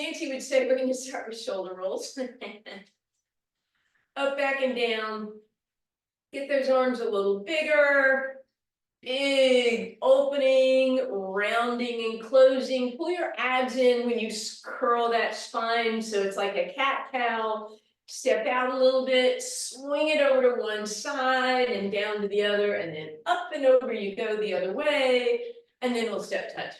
Nancy would say, we're going to start with shoulder rolls. Up, back, and down. Get those arms a little bigger. Big opening, rounding and closing. Pull your abs in when you curl that spine so it's like a cat-cow. Step out a little bit, swing it over to one side and down to the other, and then up and over you go the other way, and then we'll step touch.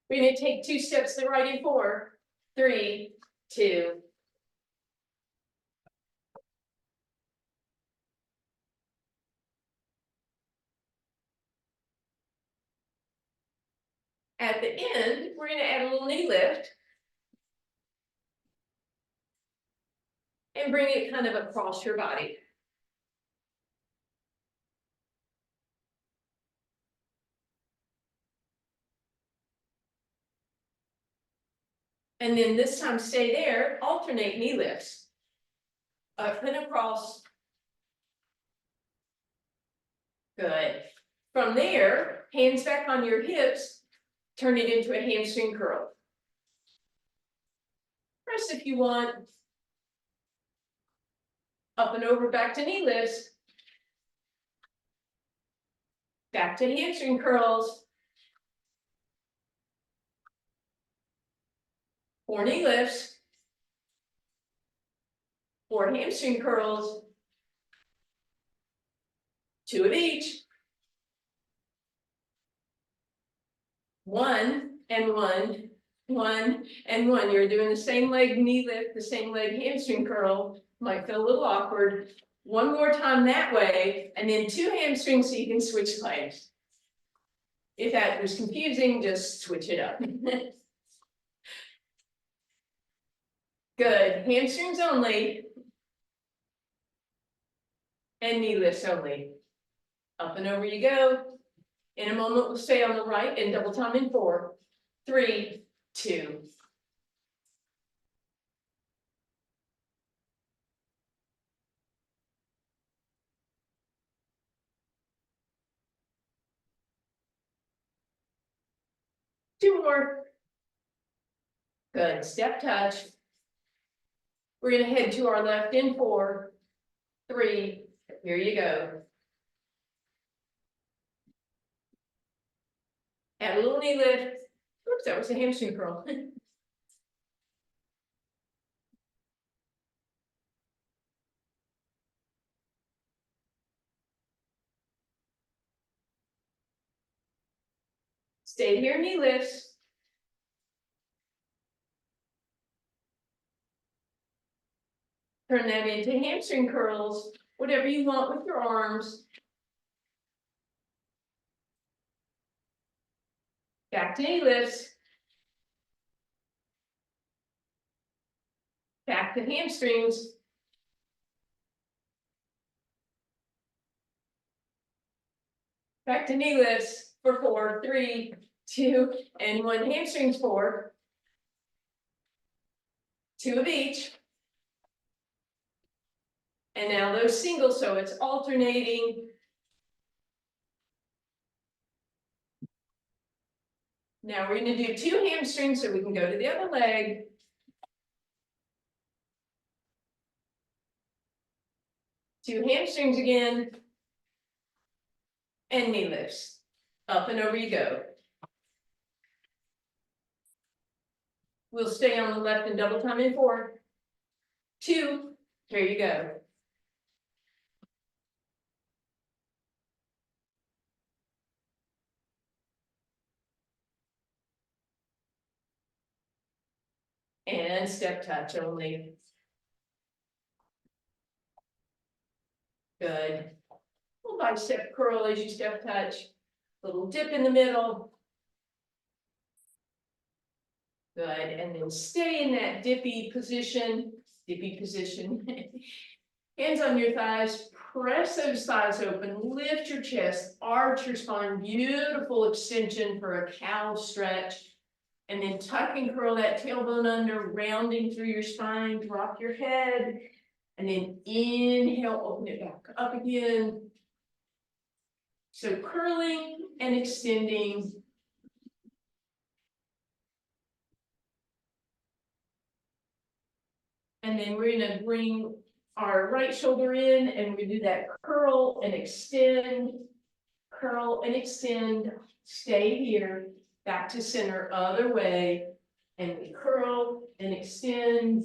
We're going to take 2 steps to the right in 4, 3, 2. At the end, we're going to add a little knee lift. And bring it kind of across your body. And then this time stay there, alternate knee lifts. Up and across. Good. From there, hands back on your hips, turn it into a hamstring curl. Press if you want. Up and over, back to knee lifts. Back to hamstring curls. 4 knee lifts. 4 hamstring curls. 2 of each. 1 and 1, 1 and 1. You're doing the same leg knee lift, the same leg hamstring curl. Might feel a little awkward. 1 more time that way, and then 2 hamstrings so you can switch legs. If that was confusing, just switch it up. Good. Hamstrings only. And knee lifts only. Up and over you go. In a moment, we'll stay on the right and double time in 4, 3, 2. Two more. Good. Step touch. We're going to head to our left in 4, 3. Here you go. Add a little knee lift. Oops, that was a hamstring curl. Stay here, knee lifts. Turn that into hamstring curls, whatever you want with your arms. Back to knee lifts. Back to hamstrings. Back to knee lifts for 4, 3, 2, and 1. Hamstrings 4. 2 of each. And now those singles, so it's alternating. Now we're going to do 2 hamstrings so we can go to the other leg. Two hamstrings again. And knee lifts. Up and over you go. We'll stay on the left and double time in 4, 2. Here you go. And step touch only. Good. Little bicep curl as you step touch. Little dip in the middle. Good. And then stay in that dippy position. Dippy position. Hands on your thighs, press those thighs open, lift your chest, arch your spine, beautiful extension for a cow stretch. And then tuck and curl that tailbone under, rounding through your spine, drop your head. And then inhale, open it back up again. So curling and extending. And then we're gonna bring our right shoulder in and we do that curl and extend, curl and extend, stay here, back to center, other way, and we curl and extend.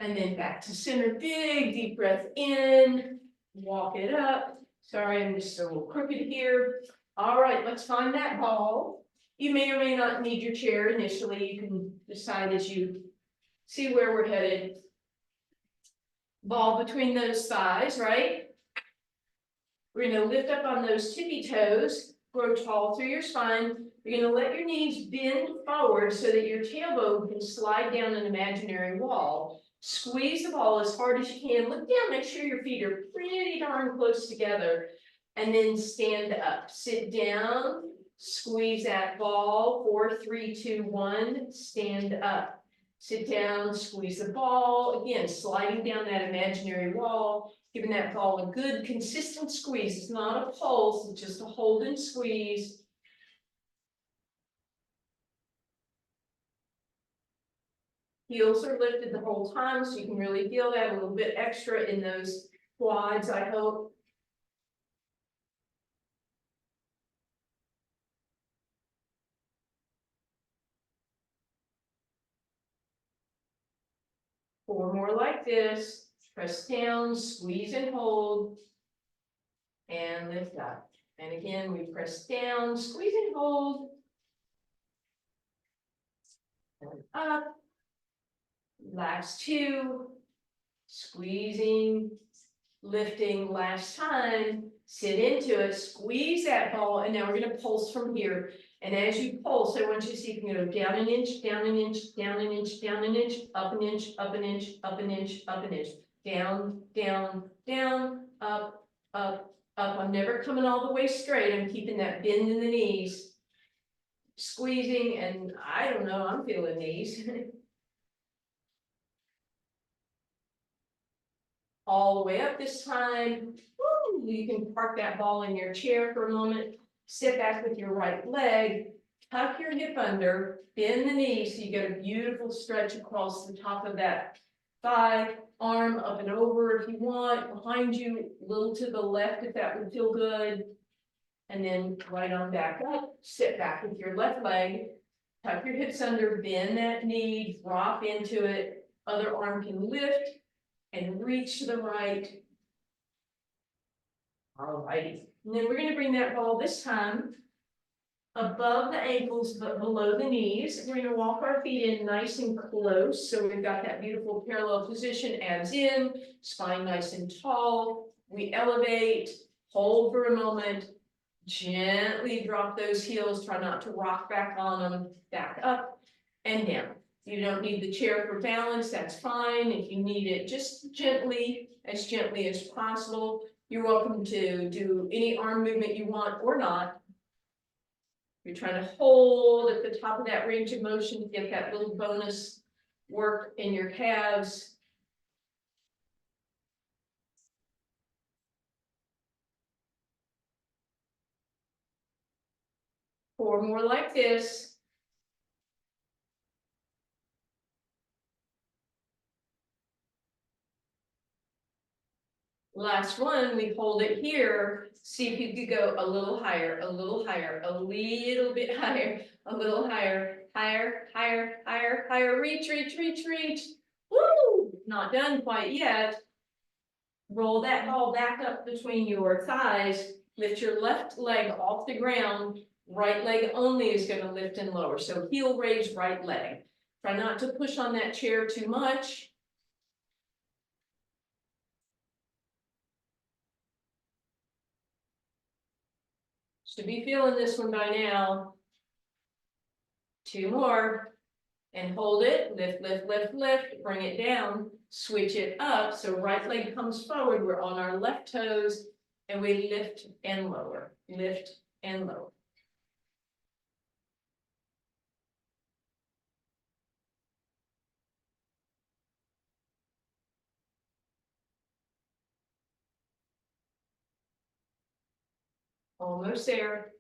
And then back to center, big deep breath in, walk it up. Sorry, I'm just a little crooked here. All right, let's find that ball. You may or may not need your chair initially. You can decide as you see where we're headed. Ball between those thighs, right? We're gonna lift up on those tippy toes, grow tall through your spine. You're gonna let your knees bend forward so that your tailbone can slide down an imaginary wall. Squeeze the ball as hard as you can. Look down, make sure your feet are pretty darn close together. And then stand up. Sit down, squeeze that ball. 4, 3, 2, 1, stand up. Sit down, squeeze the ball. Again, sliding down that imaginary wall, giving that ball a good consistent squeeze. It's not a pulse, it's just a hold and squeeze. Heels are lifted the whole time, so you can really feel that a little bit extra in those quads, I hope. Four more like this. Press down, squeeze and hold, and lift up. And again, we press down, squeeze and hold, and up. Last two, squeezing, lifting, last time, sit into it, squeeze that ball, and now we're gonna pulse from here. And as you pulse, I want you to see if you can go down an inch, down an inch, down an inch, down an inch, up an inch, up an inch, up an inch, up an inch, down, down, down, up, up, up. I'm never coming all the way straight. I'm keeping that bend in the knees, squeezing, and I don't know, I'm feeling these. All the way up this time. Woo, you can park that ball in your chair for a moment. Sit back with your right leg, tuck your hip under, bend the knee so you get a beautiful stretch across the top of that thigh, arm up and over if you want, behind you, a little to the left if that would feel good. And then right on back up, sit back with your left leg, tuck your hips under, bend that knee, drop into it. Other arm can lift and reach to the right. All righty. And then we're going to bring that ball this time above the ankles but below the knees. We're going to walk our feet in nice and close. So we've got that beautiful parallel position, abs in, spine nice and tall. We elevate, hold for a moment, gently drop those heels, try not to rock back on them, back up and down. You don't need the chair for balance, that's fine. If you need it just gently as possible, you're welcome to do any arm movement you want or not. You're trying to hold at the top of that range of motion to get that little bonus work in your calves. Four more like this. Last one, we hold it here. See if you could go a little higher, a little higher, a little bit higher, a little higher, higher, higher, higher, higher. Reach, reach, reach, reach. Woo! Not done quite yet. Roll that ball back up between your thighs. Lift your left leg off the ground. Right leg only is going to lift and lower. So heel raise, right leg. Try not to push on that chair too much. Should be feeling this one by now. Two more. and hold it, lift, lift, lift, lift, bring it down, switch it up, so right leg comes forward, we're on our left toes, and we lift and lower, lift and lower. Almost there.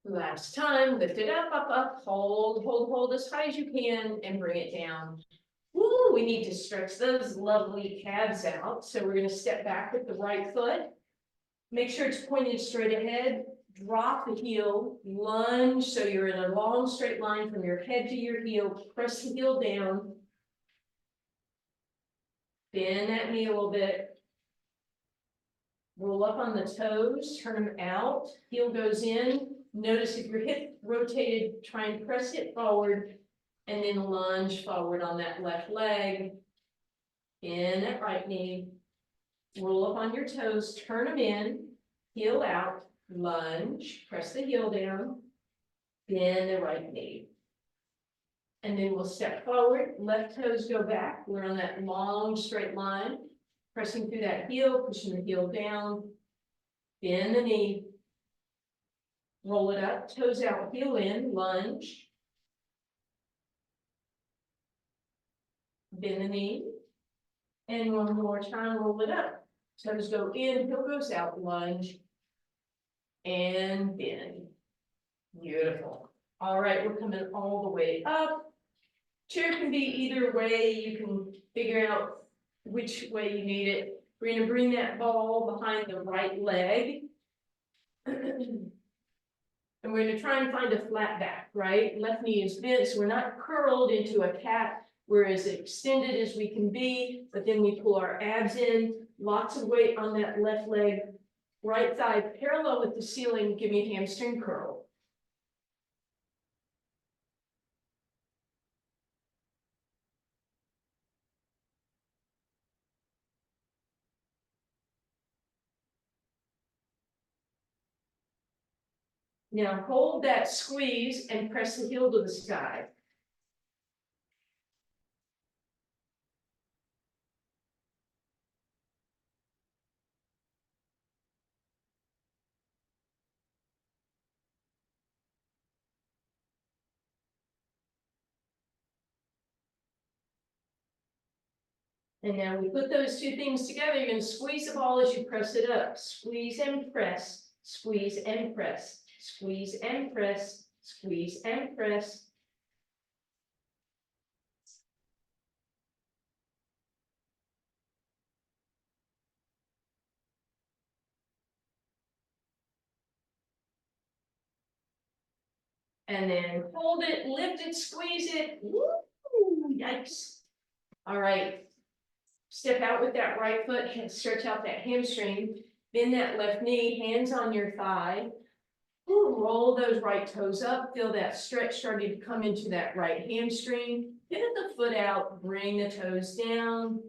Last time, lift it up, up, up, hold, hold, hold as high as you can and bring it down. Woo, we need to stretch those lovely calves out. So we're gonna step back with the right foot. Make sure it's pointed straight ahead. Drop the heel, lunge, so you're in a long straight line from your head to your heel. Press the heel down. Bend that knee a little bit. Roll up on the toes, turn them out, heel goes in. Notice if your hip rotated, try and press it forward and then lunge forward on that left leg. In that right knee. Roll up on your toes, turn them in, heel out, lunge, press the heel down, bend the right knee. And then we'll step forward, left toes go back. We're on that long straight line, pressing through that heel, pushing the heel down, bend the knee, roll it up, toes out, heel in, lunge, bend the knee, and one more time, roll it up, toes go in, heel goes out, lunge, and bend. Beautiful. All right, we're coming all the way up. Chair can be either way. You can figure out which way you need it. We're gonna bring that ball behind the right leg. And we're gonna try and find a flat back, right? Left knee is bent, so we're not curled into a cat. We're as extended as we can be, but then we pull our abs in, lots of weight on that left leg. Right thigh parallel with the ceiling, give me a hamstring curl. Now hold that squeeze and press the heel to the sky. And now we put those two things together, you're gonna squeeze the ball as you press it up. Squeeze and press, squeeze and press, squeeze and press, squeeze and press. And then hold it, lift it, squeeze it. Woo, yikes. All right. Step out with that right foot and stretch out that hamstring. Bend that left knee, hands on your thigh. Ooh, roll those right toes up. Feel that stretch starting to come into that right hamstring. Pivot the foot out, bring the toes down.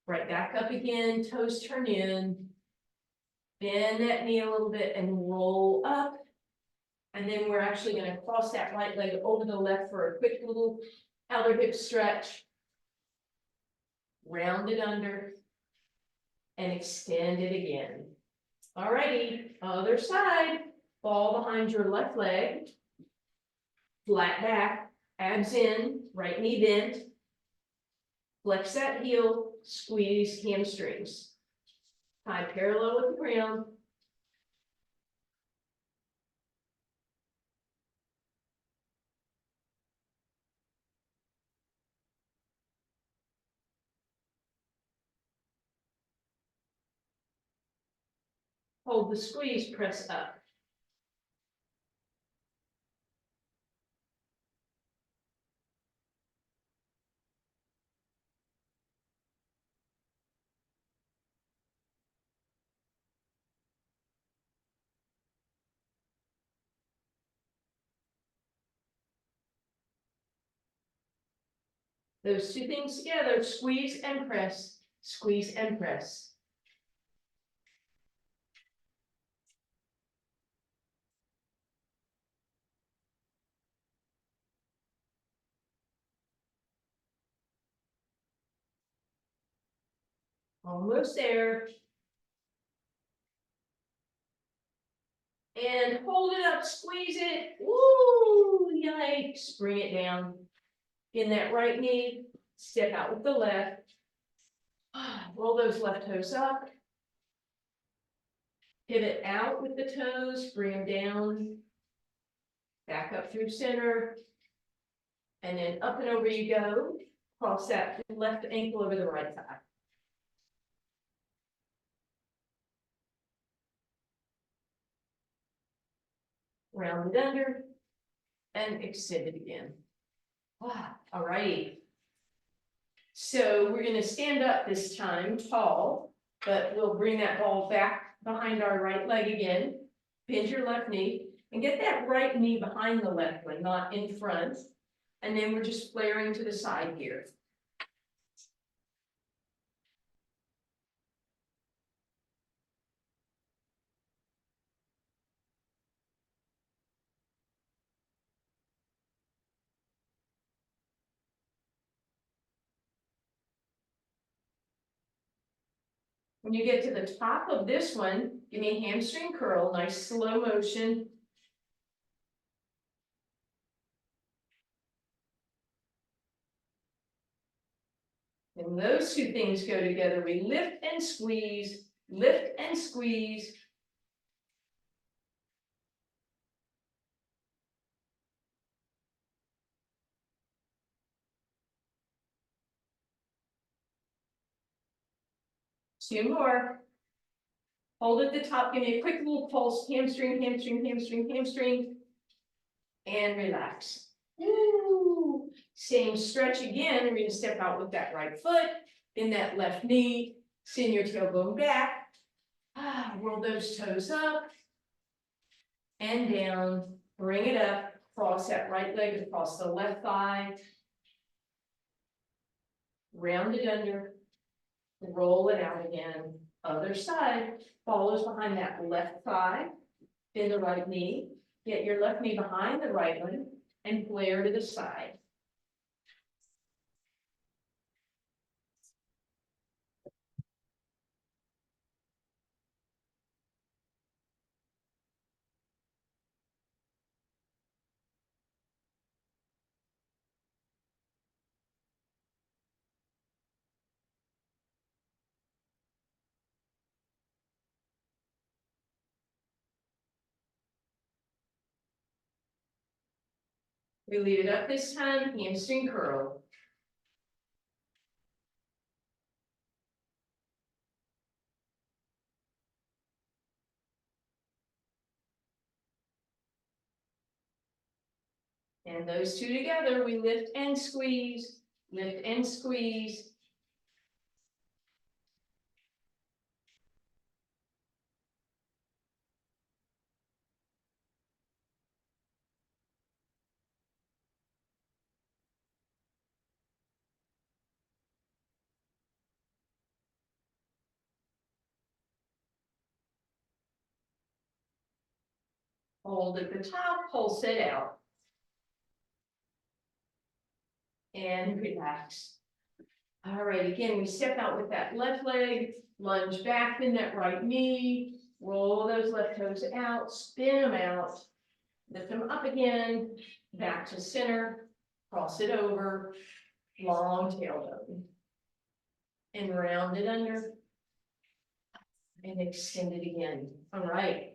Right back up again, toes turn in. Bend that knee a little bit and roll up. And then we're actually going to cross that right leg over the left for a quick little outer hip stretch. Round it under and extend it again. All righty, other side. Ball behind your left leg. Flat back, abs in, right knee bent. Flex that heel, squeeze hamstrings. Thigh parallel with the ground. Hold the squeeze, press up. Those two things together, squeeze and press, squeeze and press. Almost there. And hold it up, squeeze it. Woo, yikes, bring it down. In that right knee, step out with the left. Roll those left toes up. Pivot out with the toes, bring them down. Back up through center. And then up and over you go. Cross that left ankle over the right thigh. Round it under and extend it again. Wow, all right. So we're gonna stand up this time tall, but we'll bring that ball back behind our right leg again. Bend your left knee and get that right knee behind the left one, not in front. And then we're just flaring to the side here. When you get to the top of this one, give me a hamstring curl, nice slow motion. And those two things go together. We lift and squeeze, lift and squeeze. Two more. Hold at the top, give me a quick little pulse, hamstring, hamstring, hamstring, hamstring. And relax. Woo. Same stretch again. We're gonna step out with that right foot, in that left knee, send your tailbone back. Roll those toes up and down, bring it up, cross that right leg across the left thigh. Round it under, roll it out again. Other side, follows behind that left thigh, bend the right knee, get your left knee behind the right one, and flare to the side. We leave it up this time, hamstring curl. And those two together, we lift and squeeze, lift and squeeze. Hold at the top, pulse it out. And relax. All right, again, we step out with that left leg, lunge back, bend that right knee, roll those left toes out, spin them out, lift them up again, back to center, cross it over, long tailbone. And round it under. And extend it again. All right.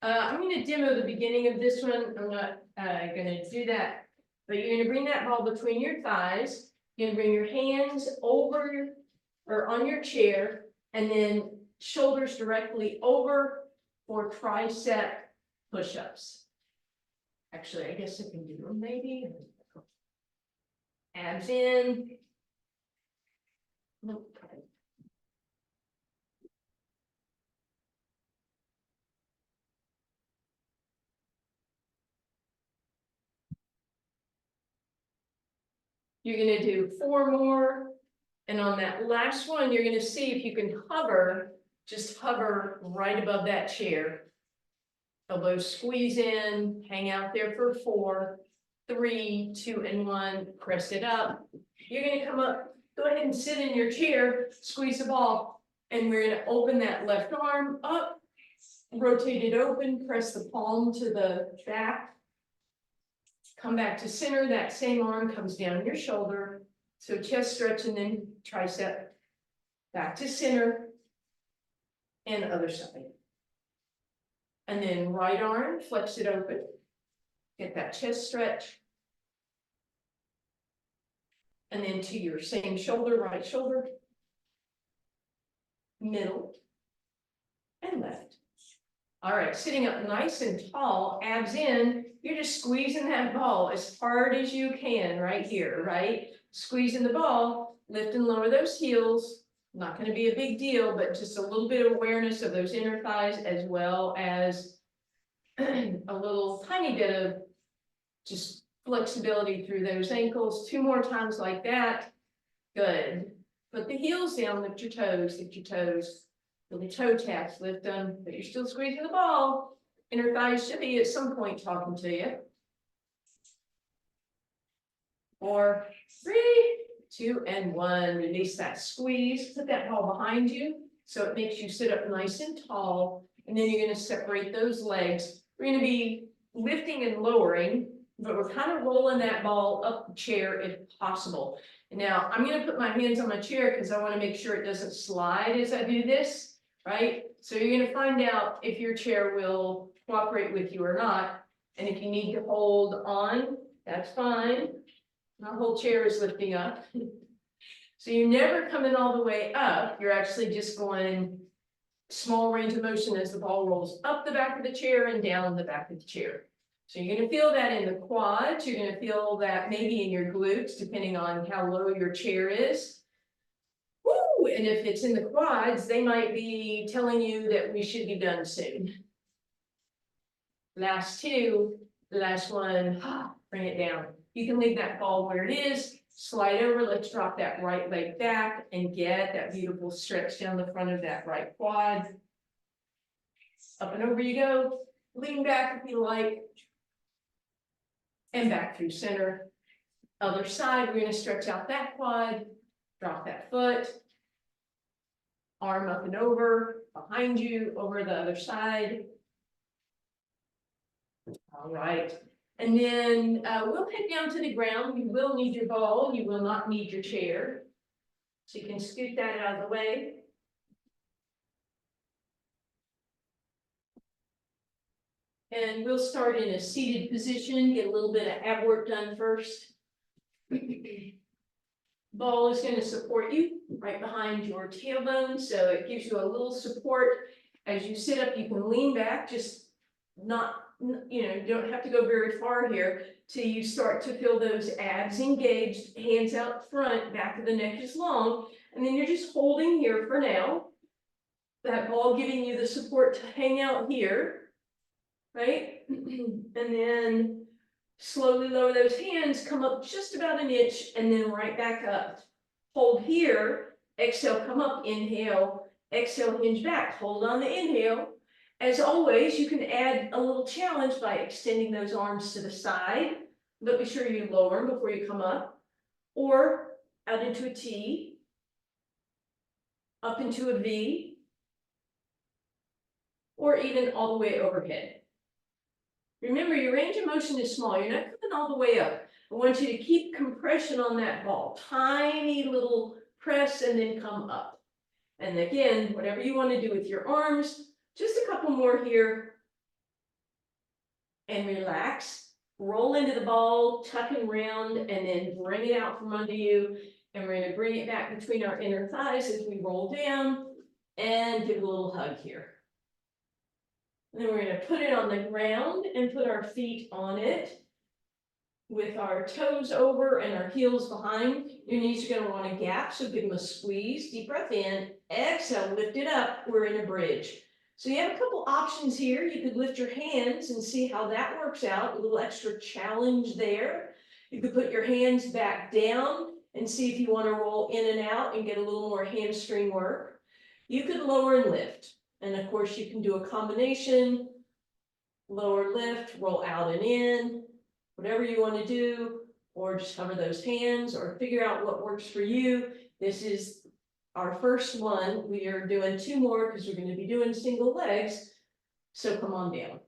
I'm gonna demo the beginning of this one. I'm not gonna do that, but you're gonna bring that ball between your thighs. You're gonna bring your hands over or on your chair and then shoulders directly over for tricep push-ups. Actually, I guess I can do them maybe. Abs in. Nope. You're gonna do 4 more. And on that last one, you're gonna see if you can hover, just hover right above that chair. Elbows squeeze in, hang out there for 4, 3, 2, and 1, press it up. You're gonna come up go ahead and sit in your chair, squeeze the ball, and we're gonna open that left arm up, rotate it open, press the palm to the back. Come back to center, that same arm comes down your shoulder, so chest stretch and then tricep. Back to center, and other side. And then right arm, flex it open, get that chest stretch. And then to your same shoulder, right shoulder, middle, and left. All right, sitting up nice and tall, abs in, you're just squeezing that ball as hard as you can right here, right? Squeezing the ball, lift and lower those heels. Not going to be a big deal, but just a little bit of awareness of those inner thighs, as well as a little tiny bit of just flexibility through those ankles. 2 more times like that. Good. Put the heels down, lift your toes, lift your toes. Little toe taps, lift them, but you're still squeezing the ball. Inner thighs should be at some point talking to you. 4, 3, 2, and 1. Release that squeeze. Put that ball behind you so it makes you sit up nice and tall. And then you're going to separate those legs. We're going to be lifting and lowering, but we're kind of rolling that ball up the chair if possible. Now, I'm going to put my hands on my chair because I want to make sure it doesn't slide as I do this, right? So you're going to find out if your chair will cooperate with you or not. And if you need to hold on, that's fine. My whole chair is lifting up. So you're never coming all the way up. You're actually just going small range of motion as the ball rolls up the back of the chair and down the back of the chair. So you're going to feel that in the quads. You're going to feel that maybe in your glutes, depending on how low your chair is. Woo! And if it's in the quads, they might be telling you that we should be done soon. Last 2, the last one, bring it down. You can leave that ball where it is, slide over, let's drop that right leg back and get that beautiful stretch down the front of that right quad. Up and over you go, lean back if you like, and back through center. Other side, we're gonna stretch out that quad, drop that foot, arm up and over, behind you, over the other side. All right. And then we'll head down to the ground. You will need your ball. You will not need your chair. So you can scoot that out of the way. And we'll start in a seated position, get a little bit of ab work done first. Ball is going to support you right behind your tailbone. So it gives you a little support. As you sit up, you can lean back, just not, you don't have to go very far here till you start to feel those abs engaged, hands out front, back of the neck is long, and then you're just holding here for now. That ball giving you the support to hang out here, right? And then slowly lower those hands, come up just about an inch, and then right back up. Hold here, exhale, come up, inhale, exhale, hinge back, hold on the inhale. As always, you can add a little challenge by extending those arms to the side, but be sure you lower them before you come up, or out into a T, up into a V, or even all the way overhead. Remember, your range of motion is small. You're not coming all the way up. I want you to keep compression on that ball, tiny little press and then come up. And again, whatever you want to do with your arms, just a couple more here. And relax, roll into the ball, tuck and round, and then bring it out from under you. And we're going to bring it back between our inner thighs as we roll down and give a little hug here. And then we're going to put it on the ground and put our feet on it with our toes over and our heels behind. Your knees are going to want to gap, so give them a squeeze. Deep breath in, exhale, lift it up. We're in a bridge. So you have a couple options here. You could lift your hands and see how that works out. A little extra challenge there. You could put your hands back down and see if you want to roll in and out and get a little more hamstring work. You could lower and lift. And of course, you can do a combination, lower, lift, roll out and in, whatever you want to do, or just cover those hands or figure out what works for you. This is our first one. We are doing two more because we're going to be doing single legs. So come on down.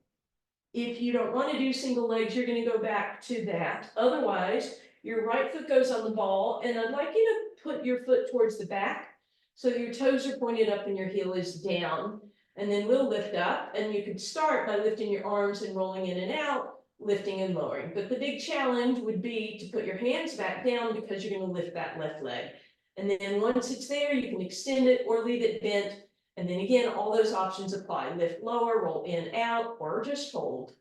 If you don't want to do single legs, you're going to go back to that. Otherwise, your right foot goes on the ball, and I'd like you to put your foot towards the back so your toes are pointed up and your heel is down. And then we'll lift up, and you could start by lifting your arms and rolling in and out, lifting and lowering. But the big challenge would be to put your hands back down because you're going to lift that left leg. And then once it's there, you can extend it or leave it bent. And then again, all those options apply. Lift lower, roll in, out, or just hold.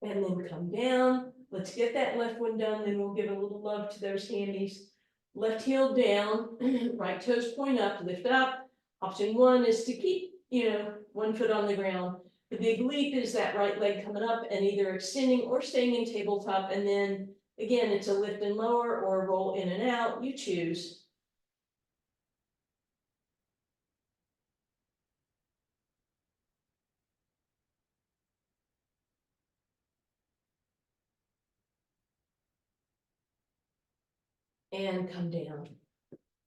And then come down. Let's get that left one done, then we'll give a little love to those handies. Left heel down, right toes point up, lift up. Option one is to keep, one foot on the ground. The big leap is that right leg coming up and either extending or staying in tabletop. And then again, it's a lift and lower or roll in and out, you choose. And come down.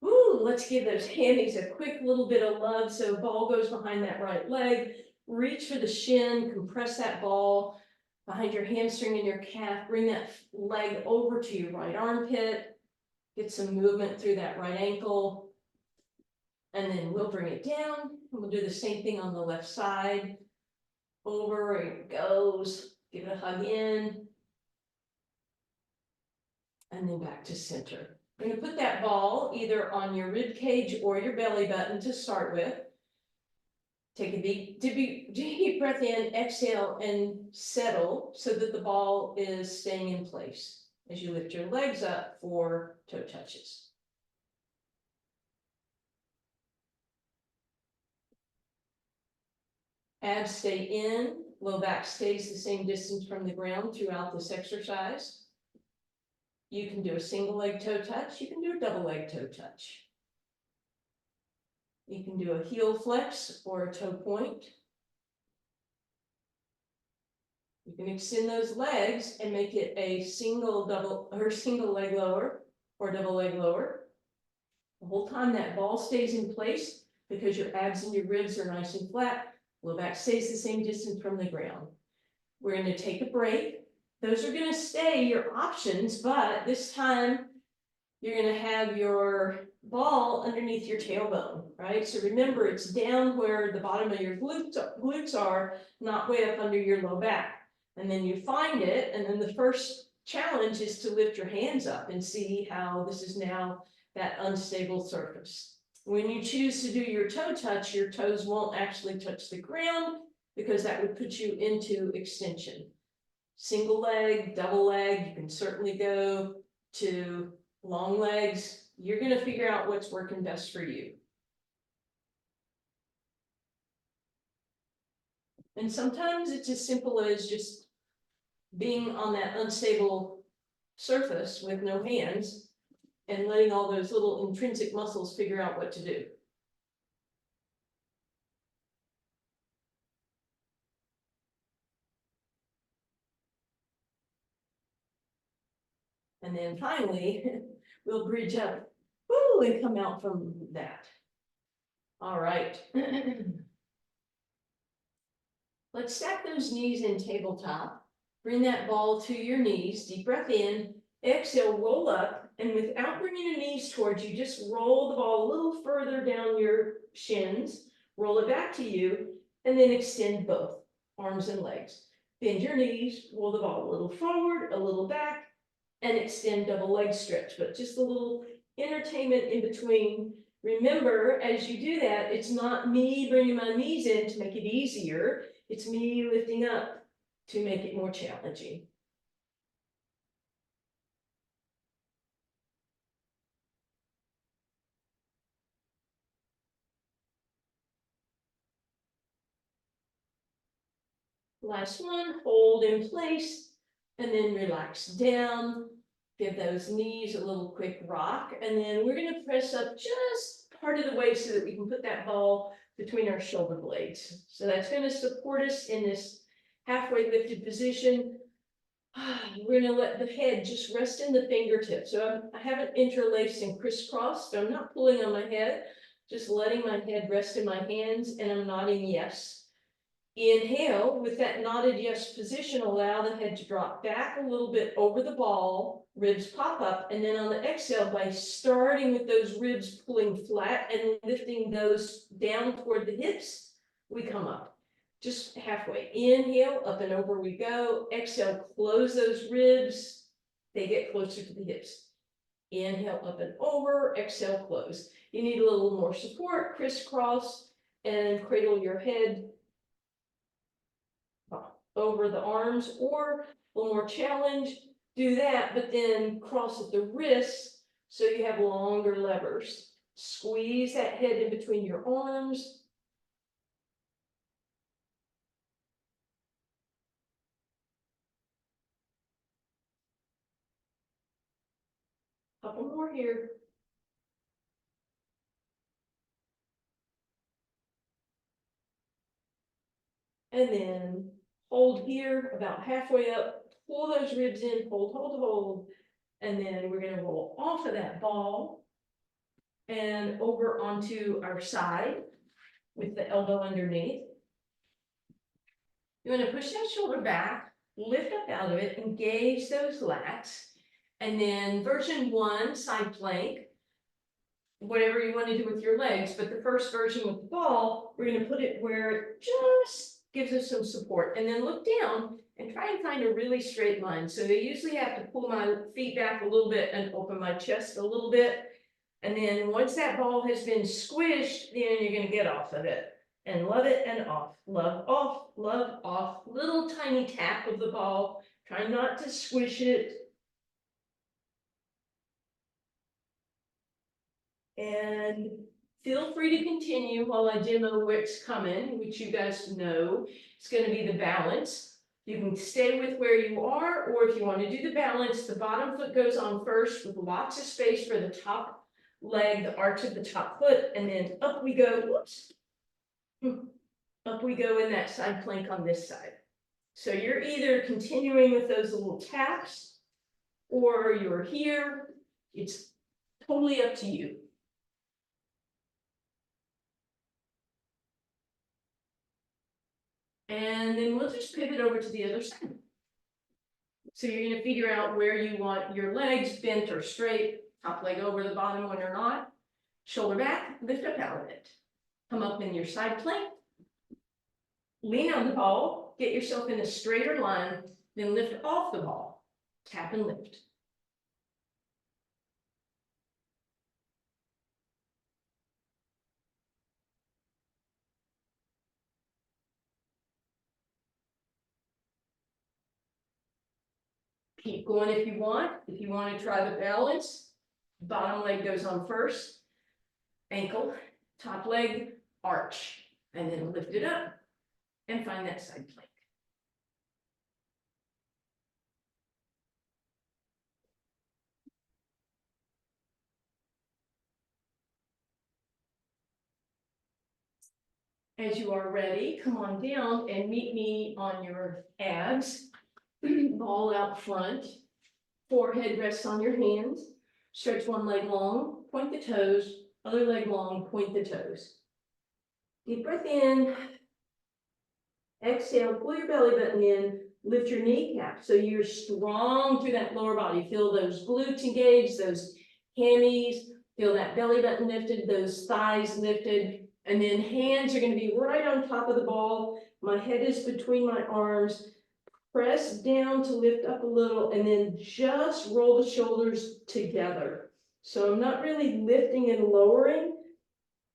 Ooh, let's give those handies a quick little bit of love. So ball goes behind that right leg. Reach for the shin, compress that ball behind your hamstring and your calf. Bring that leg over to your right armpit. Get some movement through that right ankle. And then we'll bring it down. And we'll do the same thing on the left side. Over it goes. Give it a hug in. And then back to center. We're going to put that ball either on your rib cage or your belly button to start with. Take a deep breath in, exhale, and settle so that the ball is staying in place as you lift your legs up for toe touches. Abs stay in, low back stays the same distance from the ground throughout this exercise. You can do a single leg toe touch, you can do a double leg toe touch. You can do a heel flex or a toe point. You can extend those legs and make it a single leg lower or double leg lower. The whole time that ball stays in place because your abs and your ribs are nice and flat. Low back stays the same distance from the ground. We're going to take a break. Those are going to stay your options, but this time you're going to have your ball underneath your tailbone, right? So remember, it's down where the bottom of your glutes are, not way up under your low back. And then you find it, and then the first challenge is to lift your hands up and see how this is now that unstable surface. When you choose to do your toe touch, your toes won't actually touch the ground because that would put you into extension. Single leg, double leg, you can certainly go to long legs. You're going to figure out what's working best for you. And sometimes it's as simple as just being on that unstable surface with no hands and letting all those little intrinsic muscles figure out what to do. And then finally, we'll bridge up, woo, and come out from that. All right. Let's stack those knees in tabletop. Bring that ball to your knees. Deep breath in. Exhale, roll up. And without bringing your knees towards you, just roll the ball a little further down your shins. Roll it back to you. And then extend both arms and legs. Bend your knees. Roll the ball a little forward, a little back. And extend double leg stretch. But just a little entertainment in between. Remember, as you do that, it's not me bringing my knees in to make it easier. It's me lifting up to make it more challenging. Last one, hold in place, and then relax down. Give those knees a little quick rock, and then we're going to press up just part of the way so that we can put that ball between our shoulder blades. So that's going to support us in this halfway lifted position. We're going to let the head just rest in the fingertips. So I haven't interlaced and crisscrossed. So I'm not pulling on my head, just letting my head rest in my hands, and I'm nodding yes. Inhale, with that nodded yes position, allow the head to drop back a little bit over the ball, ribs pop up, and then on the exhale, by starting with those ribs pulling flat and lifting those down toward the hips, we come up. Just halfway. Inhale, up and over we go. Exhale, close those ribs. They get closer to the hips. Inhale, up and over. Exhale, close. You need a little more support, crisscross, and cradle your head over the arms, or a little more challenge, do that, but then cross at the wrists so you have longer levers. Squeeze that head in between your arms. Couple more here. And then hold here about halfway up, pull those ribs in, hold, hold, hold. And then we're going to roll off of that ball and over onto our side with the elbow underneath. You want to push that shoulder back, lift up out of it, engage those lats. And then version 1, side plank, whatever you want to do with your legs. But the first version with the ball, we're going to put it where it just gives us some support. And then look down and try and find a really straight line. So I usually have to pull my feet back a little bit and open my chest a little bit. And then once that ball has been squished, then you're going to get off of it. And love it and off, love off, little tiny tap of the ball, try not to squish it. And feel free to continue while I demo what's coming, which you guys know. It's going to be the balance. You can stay with where you are, or if you want to do the balance, the bottom foot goes on first with lots of space for the top leg, the arch of the top foot, and then up we go. Whoops. Up we go in that side plank on this side. So you're either continuing with those little taps or you're here. It's totally up to you. And then we'll just pivot over to the other side. So you're going to figure out where you want your legs bent or straight, top leg over the bottom when you're not. Shoulder back, lift up out of it. Come up in your side plank. Lean on the ball, get yourself in a straighter line, then lift off the ball. Tap and lift. Keep going if you want. If you want to try the balance, bottom leg goes on first, ankle, top leg, arch, and then lift it up and find that side plank. As you are ready, come on down and meet me on your abs, ball out front, forehead rests on your hands, stretch one leg long, point the toes, other leg long, point the toes. Deep breath in, exhale, pull your belly button in, lift your kneecap so you're strong through that lower body. Feel those glutes engaged, those hammies, feel that belly button lifted, those thighs lifted. And then hands are going to be right on top of the ball. My head is between my arms. Press down to lift up a little and then just roll the shoulders together. So I'm not really lifting and lowering.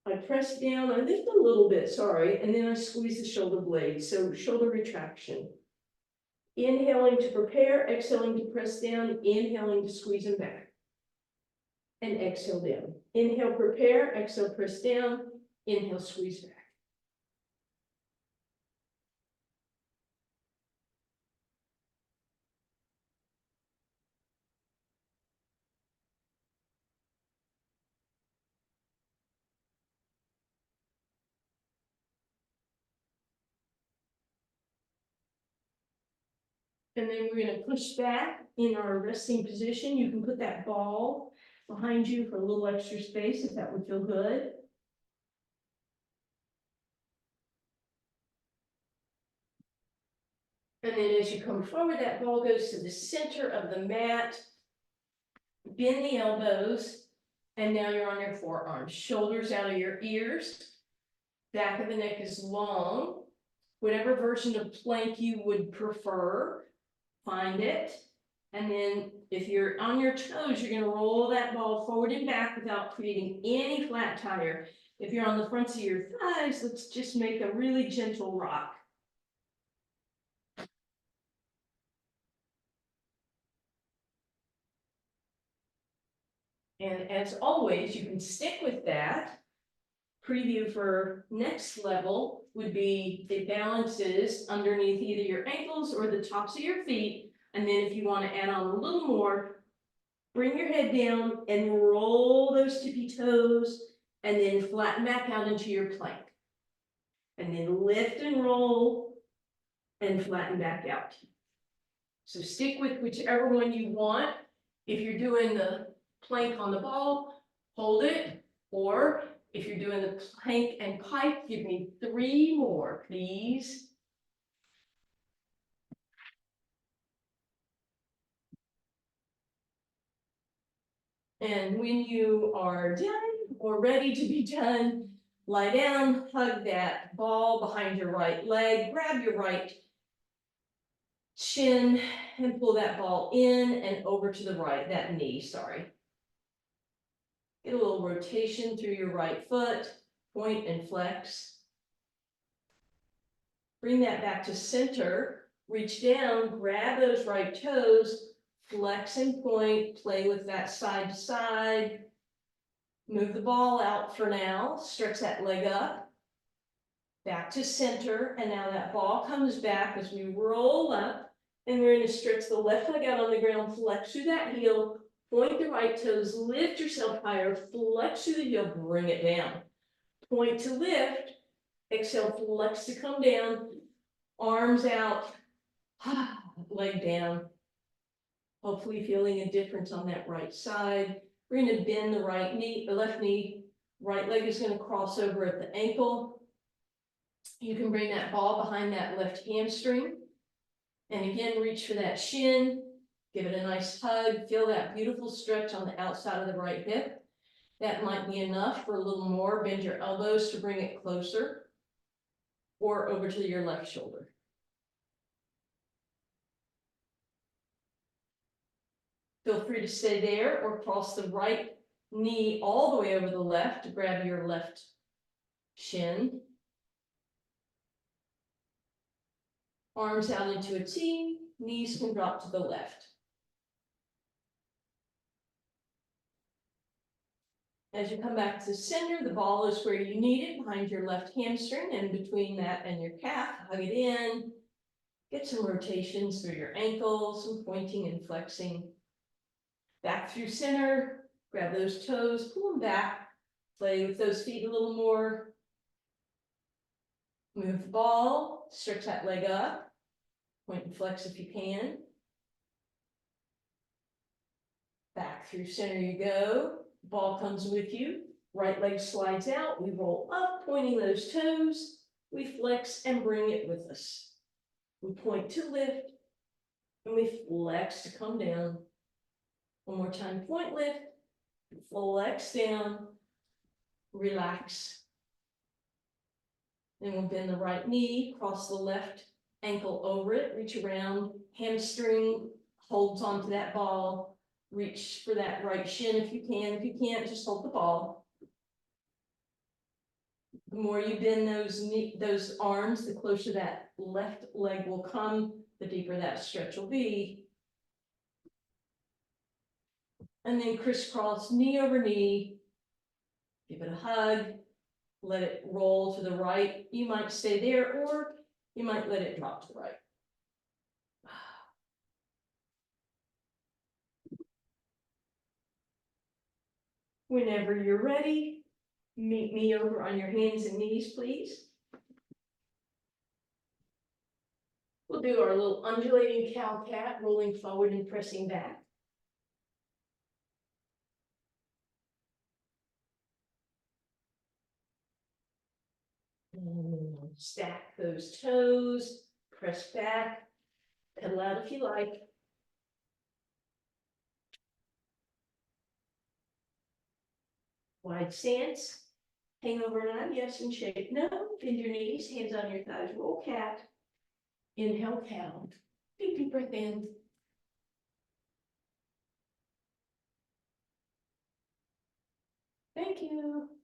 I press down, I lift a little bit, sorry, and then I squeeze the shoulder blades. So shoulder retraction. Inhaling to prepare, exhaling to press down, inhaling to squeeze them back. And exhale down. Inhale, prepare, exhale, press down. Inhale, squeeze back. And then we're gonna push back in our resting position. You can put that ball behind you for a little extra space if that would feel good. And then as you come forward, that ball goes to the center of the mat. Bend the elbows, and now you're on your forearms. Shoulders out of your ears. Back of the neck is long. Whatever version of plank you would prefer, find it. And then if you're on your toes, you're gonna roll that ball forward and back without creating any flat tire. If you're on the fronts of your thighs, let's just make a really gentle rock. And as always, you can stick with that. Preview for next level would be it balances underneath either your ankles or the tops of your feet. And then if you want to add on a little more, bring your head down and roll those tippy toes and then flatten back out into your plank. And then lift and roll and flatten back out. So stick with whichever one you want. If you're doing the plank on the ball, hold it. Or if you're doing the plank and pipe, give me 3 more, please. And when you are done or ready to be done, lie down, hug that ball behind your right leg, grab your right shin and pull that ball in and over to the right, that knee, sorry. Get a little rotation through your right foot, point and flex. Bring that back to center, reach down, grab those right toes, flex and point, play with that side to side. Move the ball out for now, stretch that leg up. Back to center, and now that ball comes back as we roll up, and we're going to stretch the left leg out on the ground, flex through that heel, point the right toes, lift yourself higher, flex through the heel, bring it down. Point to lift, exhale, flex to come down, arms out, leg down. Hopefully feeling a difference on that right side. We're going to bend the right knee, the left knee, right leg is going to cross over at the ankle. You can bring that ball behind that left hamstring. And again, reach for that shin, give it a nice hug, feel that beautiful stretch on the outside of the right hip. That might be enough for a little more. Bend your elbows to bring it closer or over to your left shoulder. Feel free to stay there or cross the right knee all the way over the left to grab your left shin. Arms out into a T, knees can drop to the left. As you come back to center, the ball is where you need it, behind your left hamstring, and between that and your calf, hug it in. Get some rotations through your ankles, some pointing and flexing. Back through center, grab those toes, pull them back, play with those feet a little more. Move the ball, stretch that leg up, point and flex if you can. Back through center you go, ball comes with you, right leg slides out, we roll up, pointing those toes, we flex and bring it with us. We point to lift, and we flex to come down. One more time, point, lift, flex down, relax. Then we'll bend the right knee, cross the left ankle over it, reach around, hamstring holds onto that ball, reach for that right shin if you can. If you can't, just hold the ball. The more you bend those arms, the closer that left leg will come, the deeper that stretch will be. And then crisscross knee over knee, give it a hug, let it roll to the right. You might stay there, or you might let it drop to the right. Whenever you're ready, meet me over on your hands and knees, please. We'll We'll do our little undulating cow cat, rolling forward and pressing back. And stack those toes, press back, pedal out if you like. Wide stance, hang over nine, yes, and shake. No, bend your knees, hands on your thighs, roll cat. Inhale, cow. Big deep breath in. Thank you.